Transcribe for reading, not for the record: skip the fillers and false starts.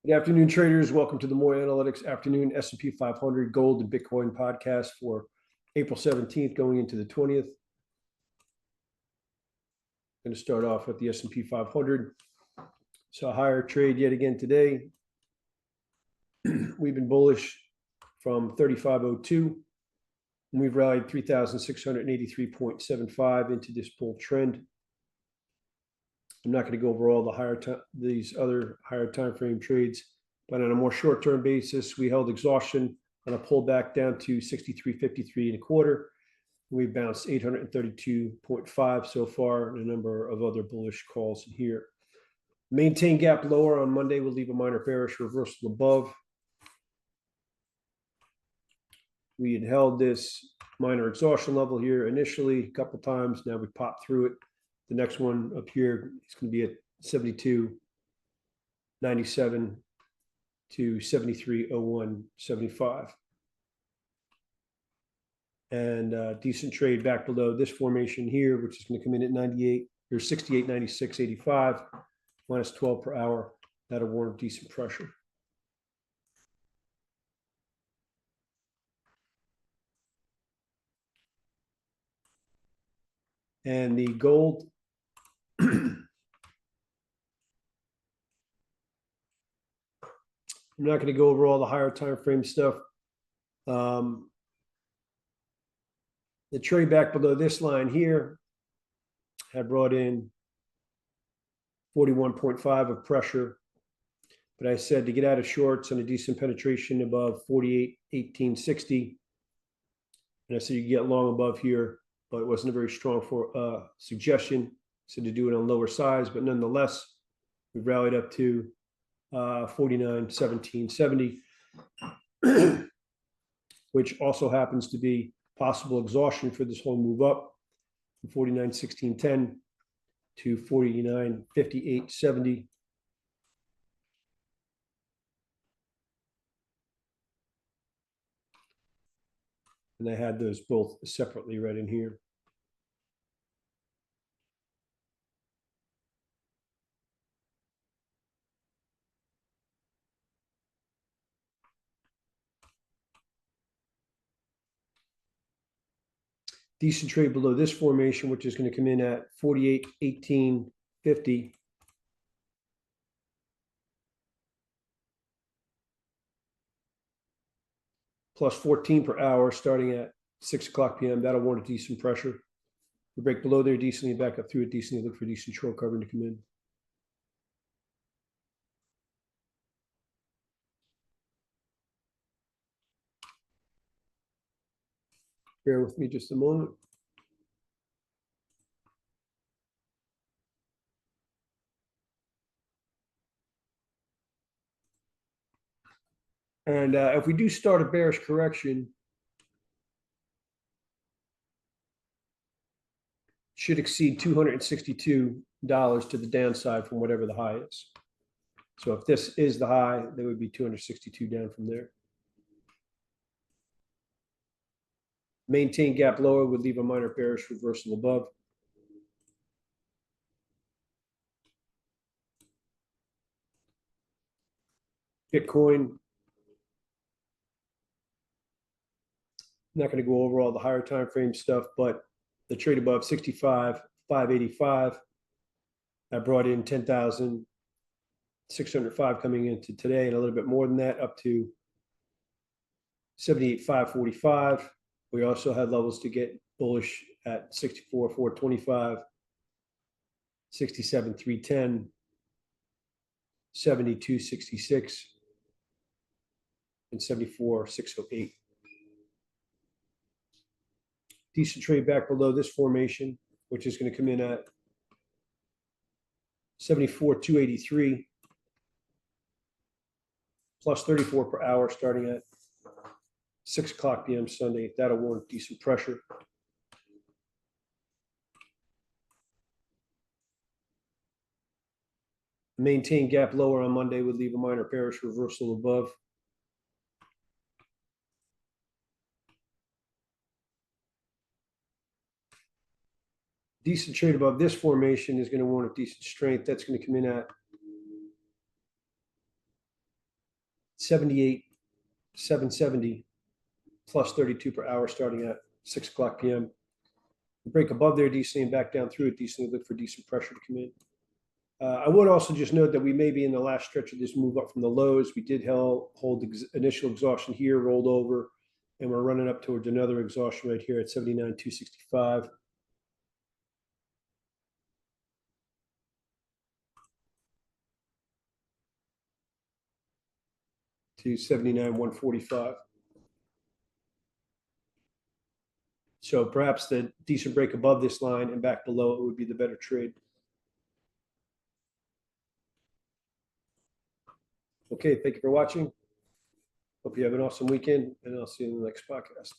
Good afternoon, traders. Welcome to the More Analytics Afternoon S&P 500 Gold and Bitcoin podcast for April 17th, going into the 20th. I'm going to start off with the S&P 500. So a higher trade yet again today. We've been bullish from 35.02. And we've rallied 3,683.75 into this bull trend. I'm not going to go over all these other higher time frame trades, but on a more short-term basis, we held exhaustion on a pullback down to 63.53 and a quarter. We bounced 832.5 so far, and a number of other bullish calls in here. Maintain gap lower on Monday. We'll leave a minor bearish reversal above. We had held this minor exhaustion level here initially a couple times. Now we popped through it. The next one up here is going to be at 72.97 to 73.01.75. And decent trade back below this formation here, which is going to come in at 98 or 68.96.85 minus 12 per hour. That'll warrant decent pressure. And the gold, I'm not going to go over all the higher time frame stuff. The trade back below this line here had brought in 41.5 of pressure. But I said to get out of shorts and a decent penetration above 48.1860. And I said you get long above here, but it wasn't a very strong suggestion. So to do it on lower size, but nonetheless, we rallied up to 49.1770, which also happens to be possible exhaustion for this whole move up from 49.1610 to 49.5870. And I had those both separately read in here. Decent trade below this formation, which is going to come in at 48.1850. Plus 14 per hour starting at 6 o'clock p.m. That'll warrant a decent pressure. We break below there decently, back up through it decently, look for decent short covering to come in. Bear with me just a moment. And if we do start a bearish correction, should exceed $262 to the downside from whatever the high is. So if this is the high, there would be 262 down from there. Maintain gap lower would leave a minor bearish reversal above. Bitcoin, I'm not going to go over all the higher time frame stuff, but the trade above 65.585, I brought in 10,605 coming into today, and a little bit more than that, up to 78.545. We also had levels to get bullish at 64.425, 67.310, 72.66, and 74.608. Decent trade back below this formation, which is going to come in at 74.283, plus 34 per hour starting at 6 o'clock p.m. Sunday. That'll warrant decent pressure. Maintain gap lower on Monday would leave a minor bearish reversal above. Decent trade above this formation is going to warrant decent strength. That's going to come in at 78, 770 plus 32 per hour starting at 6 o'clock PM. Break above there decently and back down through it decently, look for decent pressure to come in. I would also just note that we may be in the last stretch of this move up from the lows. We did hold initial exhaustion here, rolled over, and we're running up towards another exhaustion right here at 79,265. To 79,145. So perhaps the decent break above this line and back below it would be the better trade. Okay, thank you for watching. Hope you have an awesome weekend, and I'll see you in the next podcast.